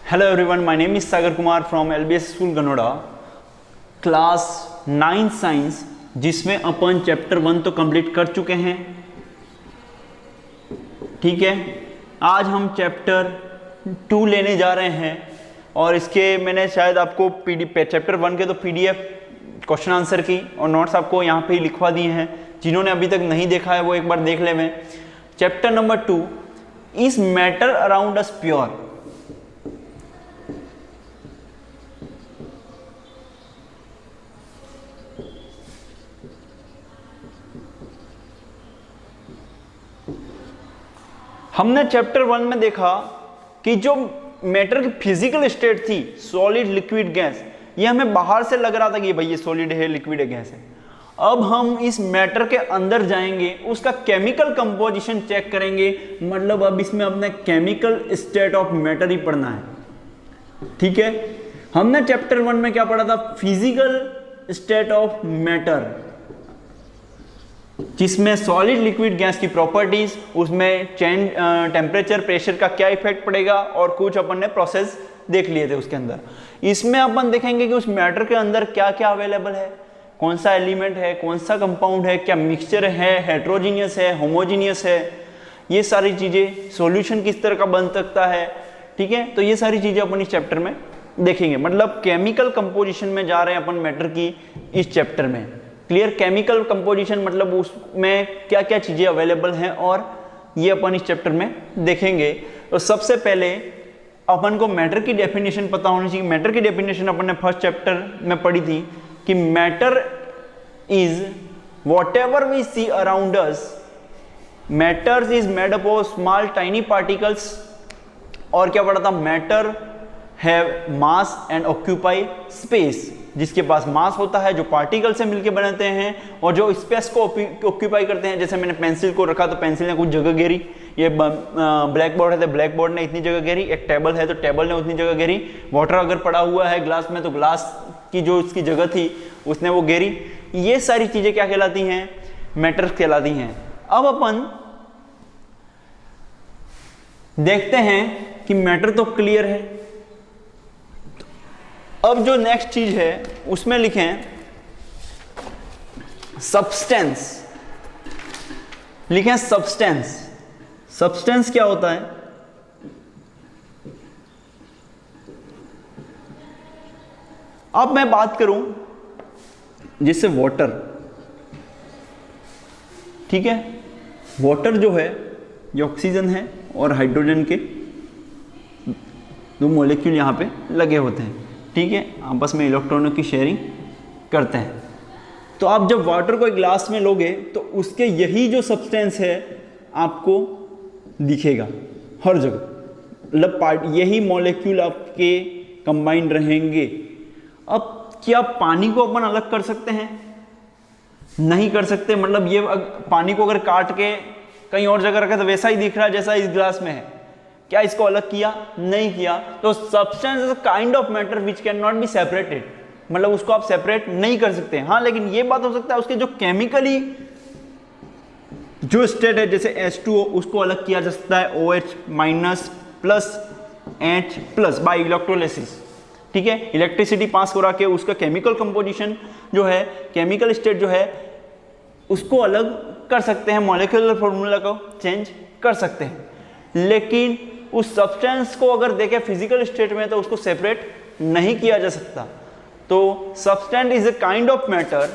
Hello everyone, my name is Sagar Kumar from LBS School Ganoda, class 9 science, जिसमें अपन chapter 1 तो complete कर चुके हैं। ठीक है, आज हम चैप्टर 2 लेने जा रहे हैं और इसके मैंने शायद आपको चैप्टर 1 के तो PDF क्वेश्चन आंसर की और नोट्स आपको यहाँ पे ही लिखवा दिए हैं। जिन्होंने अभी तक नहीं देखा है वो एक बार देख लें। Chapter number 2, is matter around us pure. हमने चैप्टर 1 में देखा कि जो मैटर की फिजिकल स्टेट थी, सॉलिड लिक्विड गैस, ये हमें बाहर से लग रहा था कि भाई ये सॉलिड है, लिक्विड है, गैस है। अब हम इस मैटर के अंदर जाएंगे, उसका केमिकल कंपोजिशन चेक करेंगे, मतलब अब इसमें अपने केमिकल स्टेट ऑफ मैटर ही पढ़ना है। ठीक है, हमने चैप्टर 1 में क्या पढ़ा था? फिजिकल स्टेट ऑफ मैटर, जिसमें सॉलिड लिक्विड गैस की प्रॉपर्टीज, उसमें चेंज टेम्परेचर प्रेशर का क्या इफेक्ट पड़ेगा और कुछ अपन ने प्रोसेस देख लिए थे उसके अंदर। इसमें अपन देखेंगे कि उस मैटर के अंदर क्या क्या अवेलेबल है, कौन सा एलिमेंट है, कौन सा कंपाउंड है, क्या मिक्सचर है, हेट्रोजीनियस है, होमोजीनियस है, ये सारी चीजें, सॉल्यूशन किस तरह का बन सकता है। ठीक है, तो ये सारी चीजें अपन इस चैप्टर में देखेंगे। मतलब केमिकल कंपोजिशन में जा रहे हैं अपन मैटर की इस चैप्टर में। क्लियर, केमिकल कंपोजिशन मतलब उसमें क्या क्या चीजें अवेलेबल हैं और ये अपन इस चैप्टर में देखेंगे। तो सबसे पहले अपन को मैटर की डेफिनेशन पता होनी चाहिए। मैटर की डेफिनेशन अपन ने फर्स्ट चैप्टर में पढ़ी थी कि matter is whatever we see around us, matter is made up of small tiny particles. और क्या पढ़ा था? Matter have mass and occupy space, जिसके पास मास होता है, जो पार्टिकल से मिलकर बनाते हैं और जो स्पेस को ऑक्यूपाई करते हैं। जैसे मैंने पेंसिल को रखा तो पेंसिल ने कुछ जगह घेरी, ये ब्लैक बोर्ड है तो ब्लैक बोर्ड ने इतनी जगह घेरी, एक टेबल है तो टेबल ने उतनी जगह घेरी, वाटर अगर पड़ा हुआ है ग्लास में तो ग्लास की जो उसकी जगह थी उसने वो घेरी। ये सारी चीजें क्या कहलाती हैं? मैटर्स कहलाती हैं। अब अपन देखते हैं कि मैटर तो क्लियर है। अब जो नेक्स्ट चीज है उसमें लिखें सब्सटेंस। लिखें सब्सटेंस। सब्सटेंस क्या होता है? अब मैं बात करूं जैसे वाटर। ठीक है, वाटर जो है ये ऑक्सीजन है और हाइड्रोजन के दो मॉलिक्यूल यहां पे लगे होते हैं। ठीक है, आपस में इलेक्ट्रॉनों की शेयरिंग करते हैं। तो आप जब वाटर को एक ग्लास में लोगे तो उसके यही जो सब्सटेंस है आपको दिखेगा हर जगह, मतलब यही मॉलिक्यूल आपके कंबाइंड रहेंगे। अब क्या पानी को अपन अलग कर सकते हैं? नहीं कर सकते। मतलब ये पानी को अगर काट के कहीं और जगह रखे तो वैसा ही दिख रहा है जैसा इस ग्लास में है। क्या इसको अलग किया? नहीं किया। तो substance is a kind of matter which can not be separated, मतलब उसको आप सेपरेट नहीं कर सकते। हाँ, लेकिन ये बात हो सकता है उसके जो केमिकली जो स्टेट है, जैसे H2O, उसको अलग किया जा सकता है OH minus plus H plus by electrolysis. ठीक है, इलेक्ट्रिसिटी पास करा के उसका केमिकल कंपोजिशन जो है, केमिकल स्टेट जो है, उसको अलग कर सकते हैं, मॉलिक्यूलर फॉर्मूला को चेंज कर सकते हैं। लेकिन उस सब्सटेंस को अगर देखें फिजिकल स्टेट में तो उसको सेपरेट नहीं किया जा सकता। तो substance is a kind of matter.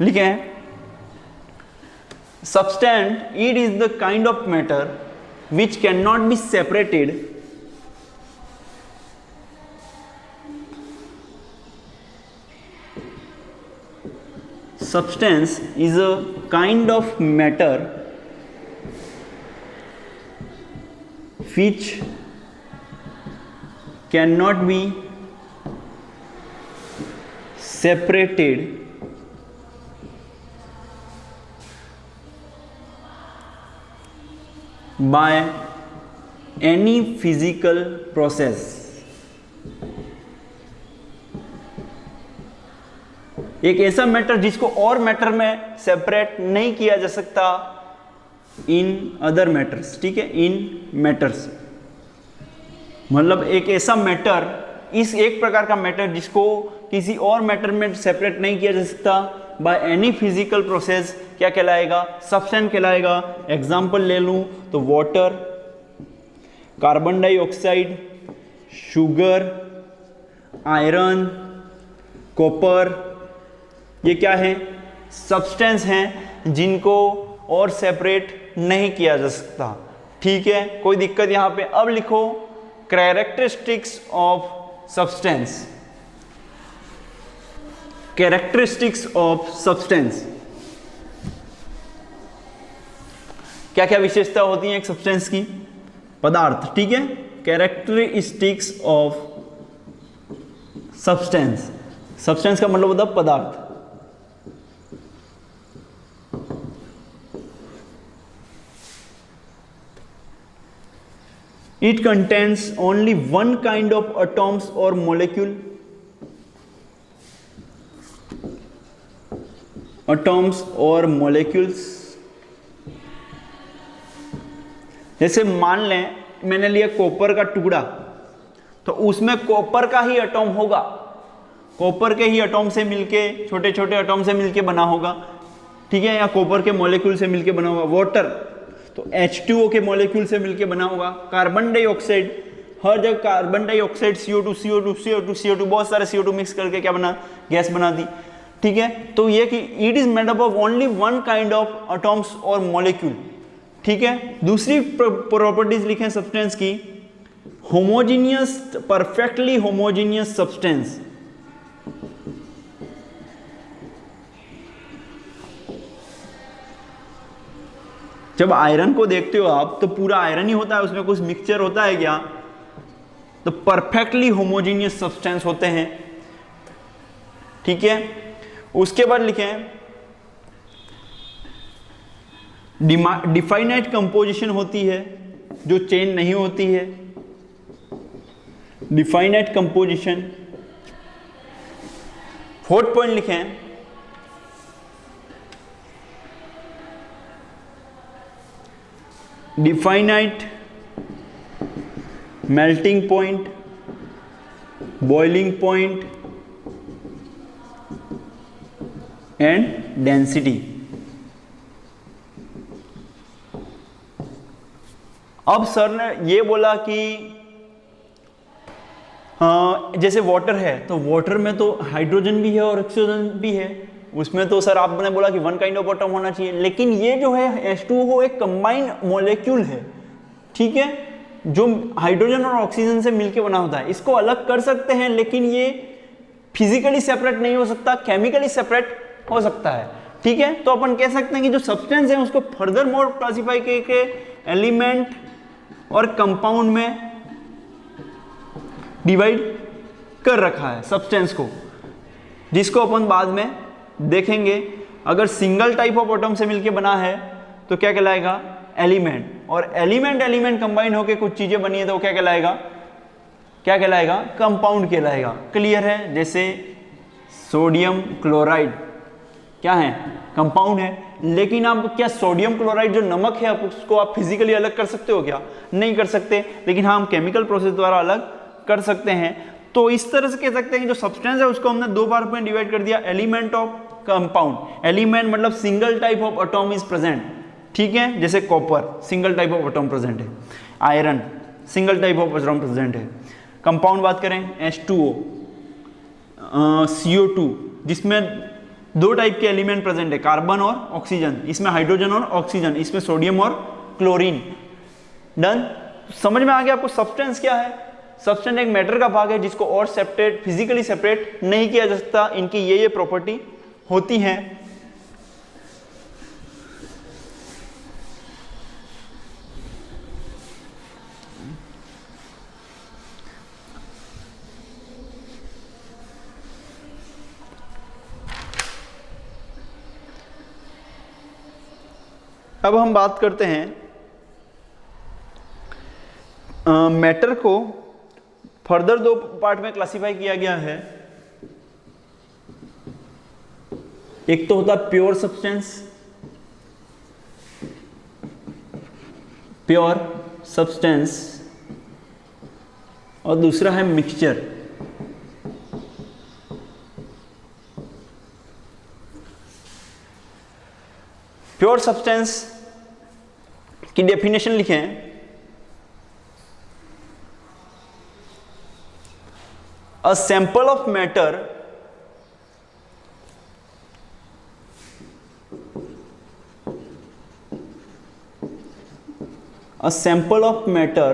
लिखें substance it is the kind of matter which can not be separated substance is a kind of matter which cannot be separated by any physical process। एक ऐसा matter जिसको और matter में separate नहीं किया जा सकता इन अदर मैटर्स, ठीक है, इन मैटर्स। मतलब एक ऐसा मैटर, इस एक प्रकार का मैटर जिसको किसी और मैटर में सेपरेट नहीं किया जा सकता बाय एनी फिजिकल प्रोसेस, क्या कहलाएगा? सब्सटेंस कहलाएगा। एग्जाम्पल ले लूं तो water, carbon dioxide, sugar, iron, copper, ये क्या है? सब्सटेंस हैं जिनको और सेपरेट नहीं किया जा सकता। ठीक है, कोई दिक्कत यहां पे? अब लिखो characteristics of substance. Characteristics of substance, क्या क्या विशेषता होती है एक सब्सटेंस की? पदार्थ, ठीक है। कैरेक्टरिस्टिक्स ऑफ सब्सटेंस, सब्सटेंस का मतलब होता है पदार्थ। It contains only one kind of atoms or molecule. Atoms or molecules. जैसे मान लें मैंने लिया कॉपर का टुकड़ा, तो उसमें कॉपर का ही एटॉम होगा, कॉपर के ही एटॉम से मिलके, छोटे छोटे एटॉम से मिलके बना होगा, ठीक है, या कॉपर के मॉलिक्यूल से मिलके बना होगा। वाटर तो H2O के मॉलिक्यूल से मिलके बना होगा। कार्बन डाइऑक्साइड, हर जगह carbon dioxide, CO2 CO2 CO2 CO2, बहुत सारे CO2 मिक्स करके क्या बना? गैस बना दी। ठीक है, तो ये कि it is made up of only one kind of atoms और मॉलिक्यूल। ठीक है, दूसरी प्रॉपर्टीज लिखें सब्सटेंस की, होमोजीनियस, परफेक्टली होमोजीनियस सब्सटेंस। जब आयरन को देखते हो आप तो पूरा आयरन ही होता है, उसमें कुछ मिक्सचर होता है क्या? तो परफेक्टली होमोजीनियस सब्सटेंस होते हैं। ठीक है, उसके बाद लिखें डिफाइनाइट कंपोजिशन होती है, जो चेन नहीं होती है। Definite composition. फोर्थ पॉइंट लिखें definite melting point, boiling point and density. अब सर ने ये बोला कि जैसे वाटर है तो वाटर में तो हाइड्रोजन भी है और ऑक्सीजन भी है, उसमें तो सर आपने बोला कि वन काइंड ऑफ एटम होना चाहिए, लेकिन ये जो है H2O एक कंबाइंड मॉलिक्यूल है। ठीक है, जो हाइड्रोजन और ऑक्सीजन से मिलकर बना होता है। इसको अलग कर सकते हैं लेकिन ये फिजिकली सेपरेट नहीं हो सकता, केमिकली सेपरेट हो सकता है। ठीक है, तो अपन कह सकते हैं कि जो सब्सटेंस है उसको फर्दर मोर क्लासिफाई करके एलिमेंट और कंपाउंड में डिवाइड कर रखा है सब्सटेंस को, जिसको अपन बाद में देखेंगे। अगर सिंगल टाइप ऑफ एटम से मिलके बना है तो क्या कहलाएगा? एलिमेंट। और एलिमेंट एलिमेंट कंबाइन होकर कुछ चीजें बनी है तो क्या कहलाएगा? क्या कहलाएगा? कंपाउंड कहलाएगा। क्लियर है? जैसे सोडियम क्लोराइड क्या है? कंपाउंड है। लेकिन आप क्या सोडियम क्लोराइड जो नमक है आप उसको आप फिजिकली अलग कर सकते हो क्या? नहीं कर सकते, लेकिन हाँ हम केमिकल प्रोसेस द्वारा अलग कर सकते हैं। तो इस तरह से कह सकते हैं कि जो सब्सटेंस है उसको हमने दो बार में डिवाइड कर दिया, एलिमेंट ऑफ कंपाउंड। एलिमेंट मतलब single type of atom is present. ठीक है, जैसे copper single type of atom present है, iron single type of atom present है। कंपाउंड बात करें H2O, CO2 जिसमें दो टाइप के एलिमेंट प्रेजेंट है, कार्बन और ऑक्सीजन, इसमें हाइड्रोजन और ऑक्सीजन, इसमें सोडियम और क्लोरीन। डन? समझ में आ गया आपको सब्सटेंस क्या है? सब्सटेंस एक मैटर का भाग है जिसको और सेपरेट, फिजिकली सेपरेट नहीं किया जा सकता। इनकी ये प्रॉपर्टी होती हैं। अब हम बात करते हैं मैटर को फर्दर दो पार्ट में क्लासिफाई किया गया है। एक तो होता है प्योर सब्सटेंस, प्योर सब्सटेंस और दूसरा है मिक्सचर। प्योर सब्सटेंस की डेफिनेशन लिखें, a sample of matter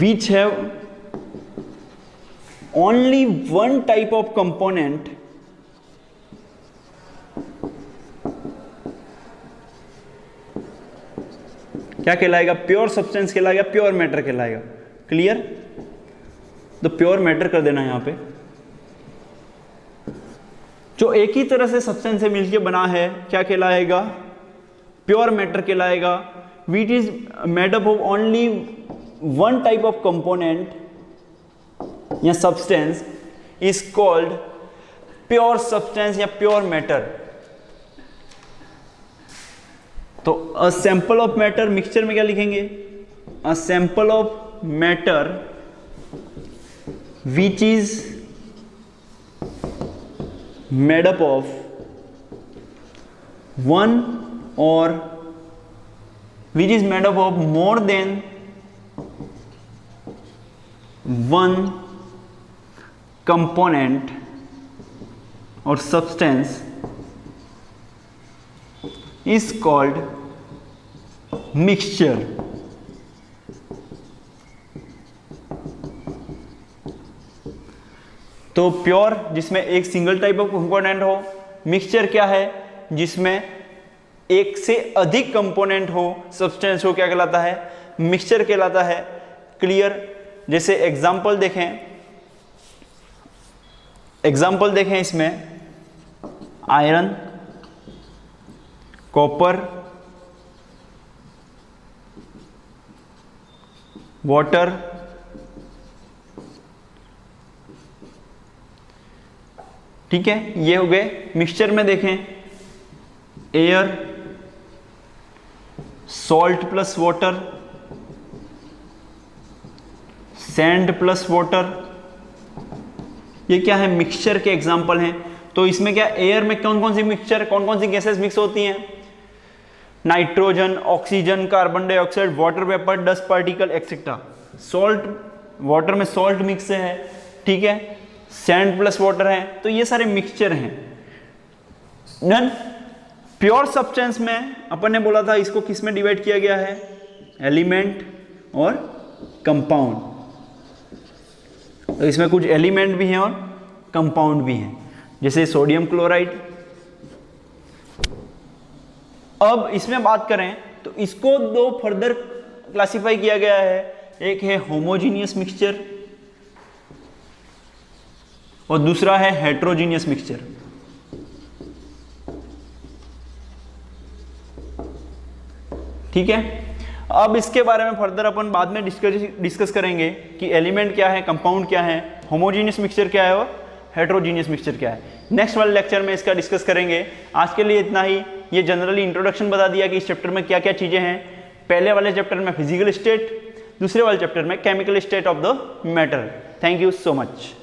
which have only one type of component क्या कहलाएगा? प्योर सब्सटेंस कहलाएगा, प्योर मैटर कहलाएगा। क्लियर? तो प्योर मैटर कर देना यहां पे। जो एक ही तरह से सब्सटेंस से मिलकर बना है क्या कहलाएगा? प्योर मैटर कहलाएगा। Which is made up of only one type of component या substance is called pure substance या प्योर मैटर। तो a sample of matter, mixture में क्या लिखेंगे? A sample of matter which is made up of one or which is made up of more than one component or substance is called mixture। तो pure जिसमें एक single type of component हो, mixture क्या है? जिसमें एक से अधिक कंपोनेंट हो, सब्सटेंस हो, क्या कहलाता है? मिक्सचर कहलाता है। क्लियर? जैसे एग्जांपल देखें इसमें आयरन, कॉपर, वाटर, ठीक है, ये हो गए। मिक्सचर में देखें air, salt plus water, sand plus water, ये क्या है? मिक्सचर के एग्जांपल हैं। तो इसमें क्या, एयर में कौन कौन सी मिक्सचर, कौन कौन सी गैसेस मिक्स होती हैं? Nitrogen, oxygen, carbon dioxide, water vapour, dust particle etcetera. Salt, water में सॉल्ट मिक्स है, ठीक है, सैंड प्लस वाटर है, तो ये सारे मिक्सचर हैं। डन। प्योर सब्सटेंस में अपन ने बोला था इसको किस में डिवाइड किया गया है? एलिमेंट और कंपाउंड। तो इसमें कुछ एलिमेंट भी हैं और कंपाउंड भी हैं, जैसे सोडियम क्लोराइड। अब इसमें बात करें तो इसको दो फर्दर क्लासिफाई किया गया है। एक है होमोजीनियस मिक्सचर और दूसरा है हेट्रोजीनियस मिक्सचर। ठीक है, अब इसके बारे में फर्दर अपन बाद में डिस्कस करेंगे कि एलिमेंट क्या है, कंपाउंड क्या है, होमोजीनियस मिक्सचर क्या है और हेट्रोजीनियस मिक्सचर क्या है। नेक्स्ट वाले लेक्चर में इसका डिस्कस करेंगे। आज के लिए इतना ही। ये जनरली इंट्रोडक्शन बता दिया कि इस चैप्टर में क्या क्या चीजें हैं। पहले वाले चैप्टर में फिजिकल स्टेट, दूसरे वाले चैप्टर में chemical state of the matter. Thank you so much.